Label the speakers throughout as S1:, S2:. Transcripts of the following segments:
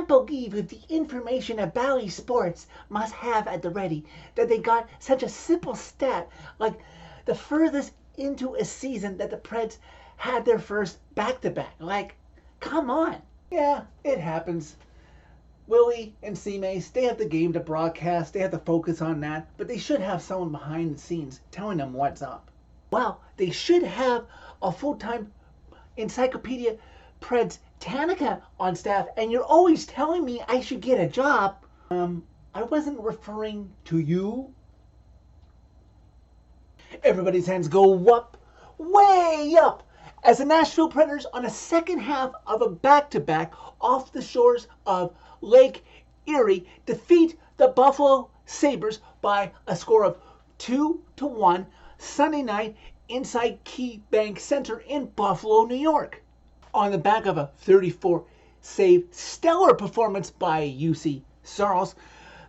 S1: can't believe with the information that Bally Sports must have at the ready that they got such a simple stat like the furthest into a season that the Preds had their first back-to-back. Like, come on. Yeah, it happens. Willie and C-Mace, they have the game to broadcast. They have to focus on that. But they should have someone behind the scenes telling them what's up. Well, they should have a full-time Encyclopedia Preds Tanica on staff. And you're always telling me I should get a job. I wasn't referring to you. Everybody's hands go up, way up, as the Nashville Predators on a second half of a back-to-back off the shores of Lake Erie defeat the Buffalo Sabres by a score of 2-1 Sunday night inside KeyBank Center in Buffalo, New York. On the back of a 34-save stellar performance by Juuse Saros,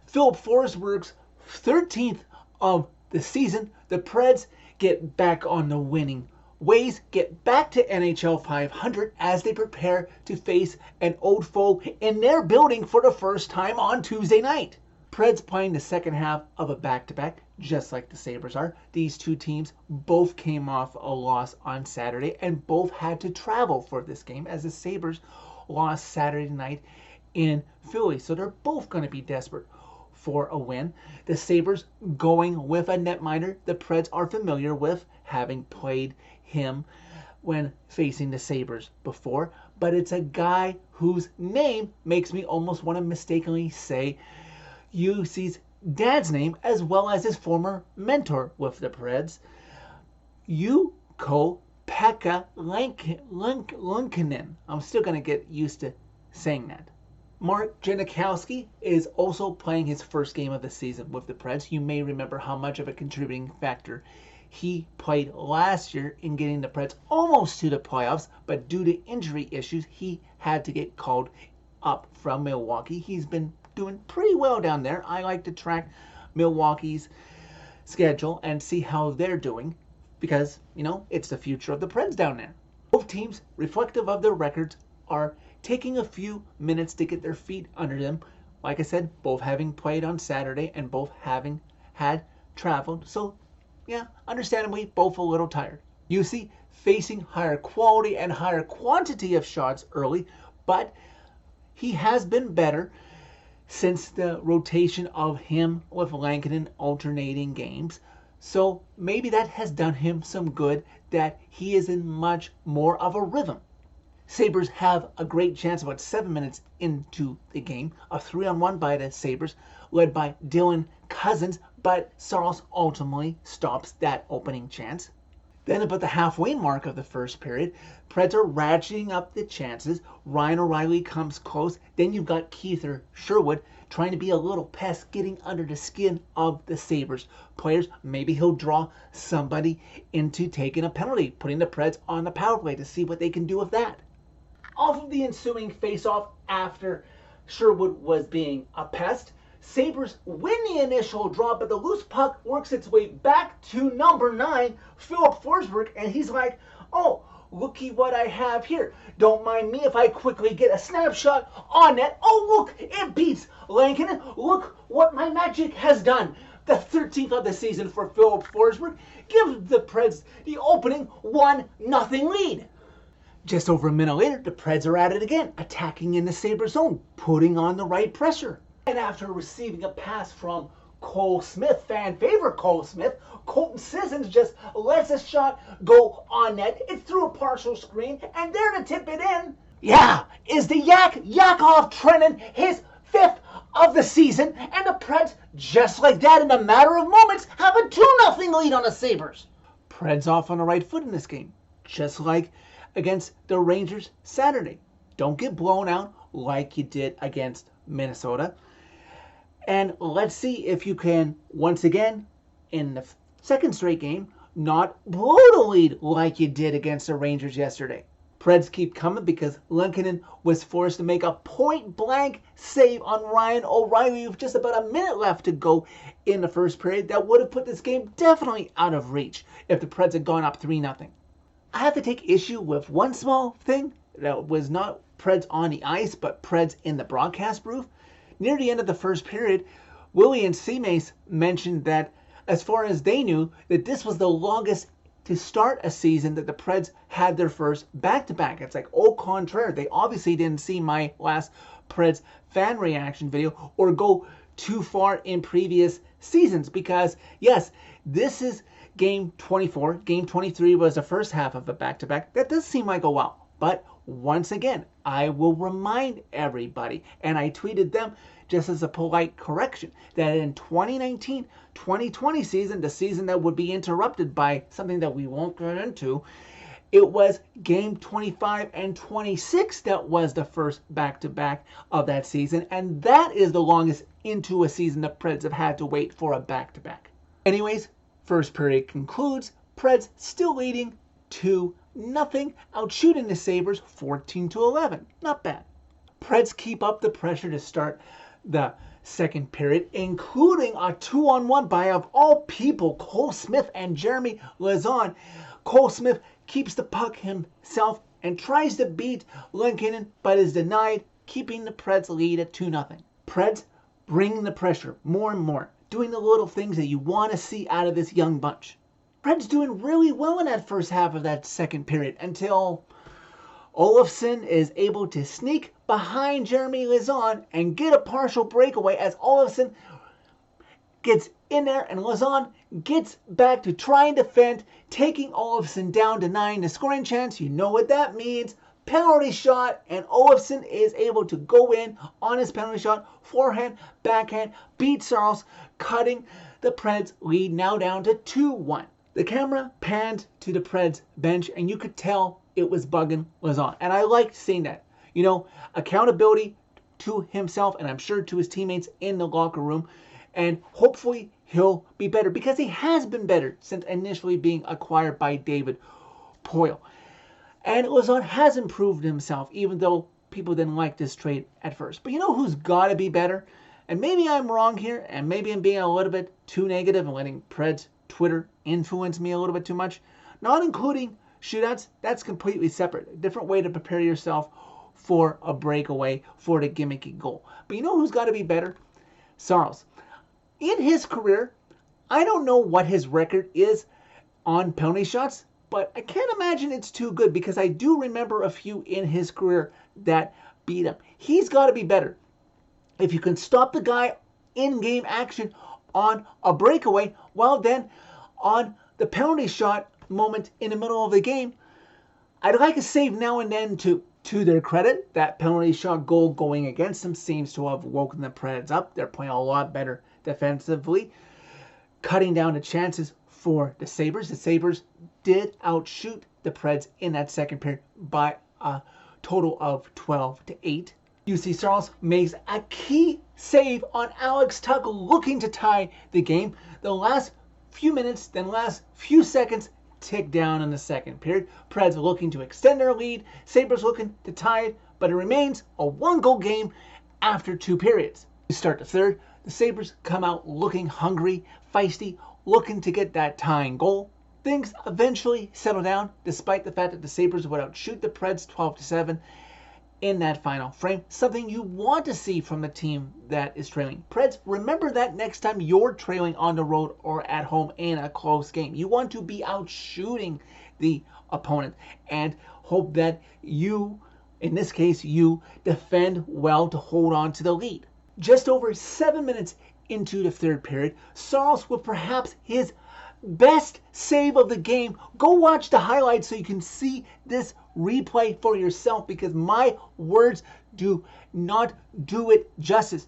S1: Philip Forsberg's 13th of the season, the Preds get back on the winning ways, get back to NHL 500 as they prepare to face an old foe in their building for the first time on Tuesday night. Preds playing the second half of a back-to-back, just like the Sabres are. These two teams both came off a loss on Saturday and both had to travel for this game as the Sabres lost Saturday night in Philly. So they're both going to be desperate for a win. The Sabres going with a netminder the Preds are familiar with, having played him when facing the Sabres before. But it's a guy whose name makes me almost want to mistakenly say Juuse's dad's name, as well as his former mentor with the Preds, ukko-pekka Lankinen. I'm still going to get used to saying that. Mark Janikowski is also playing his first game of the season with the Preds. You may remember how much of a contributing factor he played last year in getting the Preds almost to the playoffs, but due to injury issues, he had to get called up from Milwaukee. He's been doing pretty well down there. I like to track Milwaukee's schedule and see how they're doing because, you know, it's the future of the Preds down there. Both teams, reflective of their records, are taking a few minutes to get their feet under them. Like I said, both having played on Saturday and both having had traveled. So, yeah, understandably, both a little tired. Juuse facing higher quality and higher quantity of shots early, but he has been better since the rotation of him with Lankinen alternating games. So maybe that has done him some good, that he is in much more of a rhythm. Sabres have a great chance about 7 minutes into the game. A 3-on-1 by the Sabres, led by Dylan Cousins, but Saros ultimately stops that opening chance. Then about the halfway mark of the first period, Preds are ratcheting up the chances. Ryan O'Reilly comes close. Then you've got Keither Sherwood trying to be a little pest, getting under the skin of the Sabres players. Maybe he'll draw somebody into taking a penalty, putting the Preds on the power play to see what they can do with that. Off of the ensuing face-off after Sherwood was being a pest, Sabres win the initial draw, but the loose puck works its way back to number 9, Philip Forsberg, and he's like, oh, looky what I have here. Don't mind me if I quickly get a snapshot on net. Oh, look, it beats Lankinen. Look what my magic has done. The 13th of the season for Philip Forsberg gives the Preds the opening 1-0 lead. Just over a minute later, the Preds are at it again, attacking in the Sabres zone, putting on the right pressure. And after receiving a pass from Cole Smith, fan favorite Cole Smith, Colton Sissons just lets a shot go on net. It's through a partial screen, and there to tip it in, yeah, is the Yakov Trenin, his 5th of the season, and the Preds, just like that, in a matter of moments, have a 2-0 lead on the Sabres. Preds off on the right foot in this game, just like against the Rangers Saturday. Don't get blown out like you did against Minnesota. And let's see if you can, once again, in the second straight game, not blow the lead like you did against the Rangers yesterday. Preds keep coming because Lankinen was forced to make a point-blank save on Ryan O'Reilly with just about a minute left to go in the first period. That would have put this game definitely out of reach if the Preds had gone up 3-0. I have to take issue with one small thing that was not Preds on the ice, but Preds in the broadcast booth. Near the end of the first period, Willie and Seamace mentioned that, as far as they knew, that this was the longest to start a season that the Preds had their first back-to-back. It's like, au contraire. They obviously didn't see my last Preds fan reaction video or go too far in previous seasons because, yes, this is game 24. Game 23 was the first half of a back-to-back. That does seem like a while. But once again, I will remind everybody, and I tweeted them just as a polite correction, that in 2019-2020 season, the season that would be interrupted by something that we won't get into, it was game 25 and 26 that was the first back-to-back of that season, and that is the longest into a season the Preds have had to wait for a back-to-back. Anyways, first period concludes, Preds still leading 2-0, outshooting the Sabres 14-11. Not bad. Preds keep up the pressure to start the second period, including a 2-on-1 by, of all people, Cole Smith and Jeremy Lauzon. Cole Smith keeps the puck himself and tries to beat Lehkonen, but is denied, keeping the Preds lead at 2-0. Preds bringing the pressure more and more, doing the little things that you want to see out of this young bunch. Preds doing really well in that first half of that second period until Olofsson is able to sneak behind Jeremy Lauzon and get a partial breakaway as Olofsson gets in there and Lauzon gets back to try and defend, taking Olofsson down, denying the scoring chance. You know what that means. Penalty shot, and Olofsson is able to go in on his penalty shot, forehand, backhand, beat Saros, cutting the Preds lead now down to 2-1. The camera panned to the Preds bench, and you could tell it was bugging Lauzon. And I liked seeing that. You know, accountability to himself, and I'm sure to his teammates in the locker room. And hopefully he'll be better, because he has been better since initially being acquired by David Poile. And Lauzon has improved himself, even though people didn't like this trade at first. But you know who's got to be better? And maybe I'm wrong here, and maybe I'm being a little bit too negative and letting Preds Twitter influence me a little bit too much. Not including shootouts. That's completely separate. A different way to prepare yourself for a breakaway, for the gimmicky goal. But you know who's got to be better? Saros. In his career, I don't know what his record is on penalty shots, but I can't imagine it's too good, because I do remember a few in his career that beat him. He's got to be better. If you can stop the guy in game action on a breakaway, well then on the penalty shot moment in the middle of the game, I'd like a save now and then to their credit. That penalty shot goal going against them seems to have woken the Preds up. They're playing a lot better defensively, cutting down the chances for the Sabres. The Sabres did outshoot the Preds in that second period by a total of 12-8. Juuse Saros makes a key save on Alex Tuch, looking to tie the game. The last few minutes, then last few seconds, tick down in the second period. Preds looking to extend their lead. Sabres looking to tie it, but it remains a one-goal game after 2 periods. To start the third, the Sabres come out looking hungry, feisty, looking to get that tying goal. Things eventually settle down, despite the fact that the Sabres would outshoot the Preds 12-7 in that final frame. Something you want to see from the team that is trailing. Preds, remember that next time you're trailing on the road or at home in a close game. You want to be outshooting the opponent and hope that you, in this case, you defend well to hold on to the lead. Just over 7 minutes into the third period, Saros with perhaps his best save of the game. Go watch the highlights so you can see this replay for yourself, because my words do not do it justice.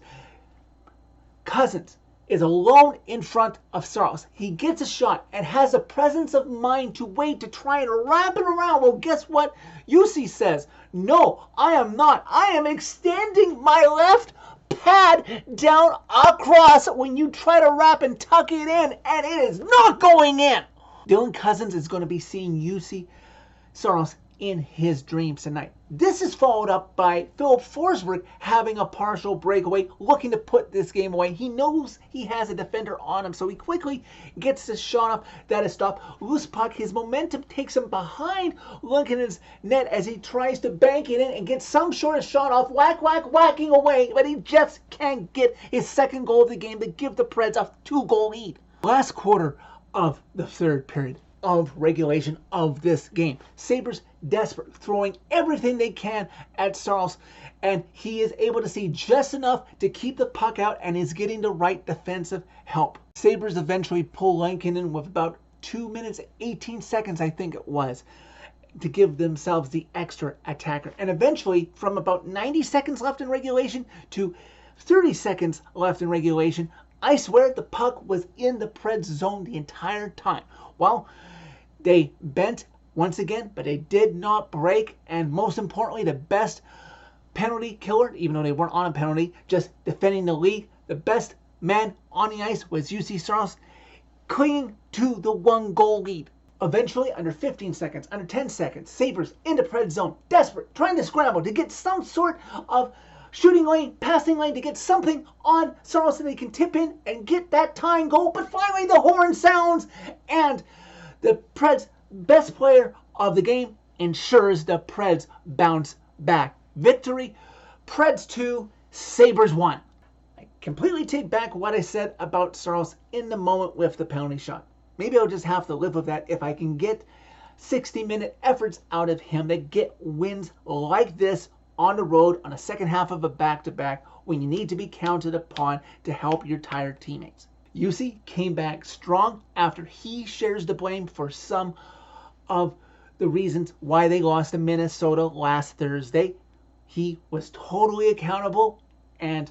S1: Cozens is alone in front of Saros. He gets a shot and has the presence of mind to wait to try and wrap it around. Well, guess what? Juuse says, no, I am not. I am extending my left pad down across when you try to wrap and tuck it in, and it is not going in. Dylan Cozens is going to be seeing Juuse Saros in his dreams tonight. This is followed up by Filip Forsberg having a partial breakaway, looking to put this game away. He knows he has a defender on him, so he quickly gets the shot off. That is stopped. Loose puck, his momentum takes him behind Lincoln's net as he tries to bank it in and get some sort of shot off. Whacking away, but he just can't get his second goal of the game to give the Preds a 2-goal lead. Last quarter of the third period of regulation of this game. Sabres desperate, throwing everything they can at Saros, and he is able to see just enough to keep the puck out and is getting the right defensive help. Sabres eventually pull Lankinen with about 2 minutes 18 seconds, I think it was, to give themselves the extra attacker. And eventually, from about 90 seconds left in regulation to 30 seconds left in regulation, I swear the puck was in the Preds zone the entire time. Well, they bent once again, but they did not break. And most importantly, the best penalty killer, even though they weren't on a penalty, just defending the league, the best man on the ice was Juuse, clinging to the 1-goal lead. Eventually, under 15 seconds, under 10 seconds, Sabres into Preds zone, desperate, trying to scramble to get some sort of shooting lane, passing lane, to get something on Saros so they can tip in and get that tying goal. But finally the horn sounds, and the Preds' best player of the game ensures the Preds bounce back. Victory, Preds 2, Sabres 1. I completely take back what I said about Saros in the moment with the penalty shot. Maybe I'll just have to live with that if I can get 60-minute efforts out of him that get wins like this on the road on a second half of a back-to-back when you need to be counted upon to help your tired teammates. Juuse came back strong after he shares the blame for some of the reasons why they lost to Minnesota last Thursday. He was totally accountable and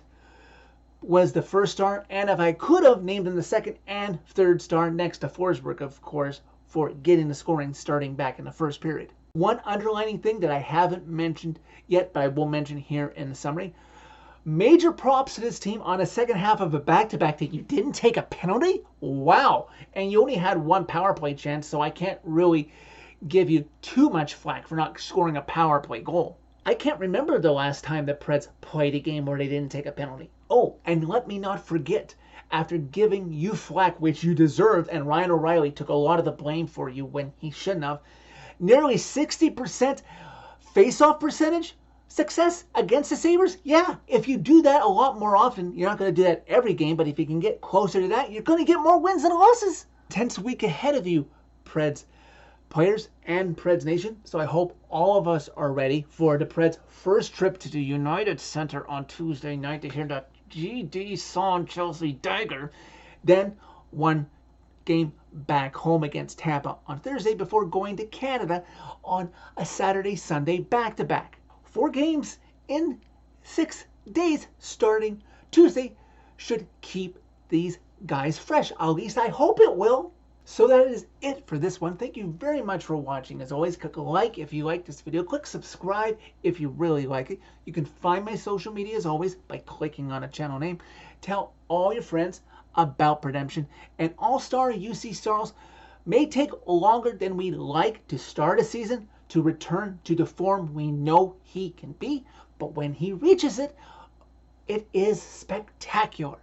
S1: was the first star, and if I could have, named him the second and third star next to Forsberg, of course, for getting the scoring starting back in the first period. One underlining thing that I haven't mentioned yet, but I will mention here in the summary. Major props to this team on a second half of a back-to-back that you didn't take a penalty? Wow. And you only had one power play chance, so I can't really give you too much flack for not scoring a power play goal. I can't remember the last time the Preds played a game where they didn't take a penalty. Oh, and let me not forget, after giving you flack, which you deserved, and Ryan O'Reilly took a lot of the blame for you when he shouldn't have, nearly 60% face-off percentage success against the Sabres? Yeah, if you do that a lot more often, you're not going to do that every game, but if you can get closer to that, you're going to get more wins than losses. Tense week ahead of you, Preds players and Preds Nation. So I hope all of us are ready for the Preds' first trip to the United Center on Tuesday night to hear that GD Son Chelsea dagger. Then one game back home against Tampa on Thursday before going to Canada on a Saturday-Sunday back-to-back. 4 games in 6 days starting Tuesday should keep these guys fresh. At least I hope it will. So that is it for this one. Thank you very much for watching. As always, click like if you like this video. Click subscribe if you really like it. You can find my social media as always by clicking on a channel name. Tell all your friends about Redemption. And All-Star Juuse Saros may take longer than we'd like to start a season to return to the form we know he can be. But when he reaches it, it is spectacular.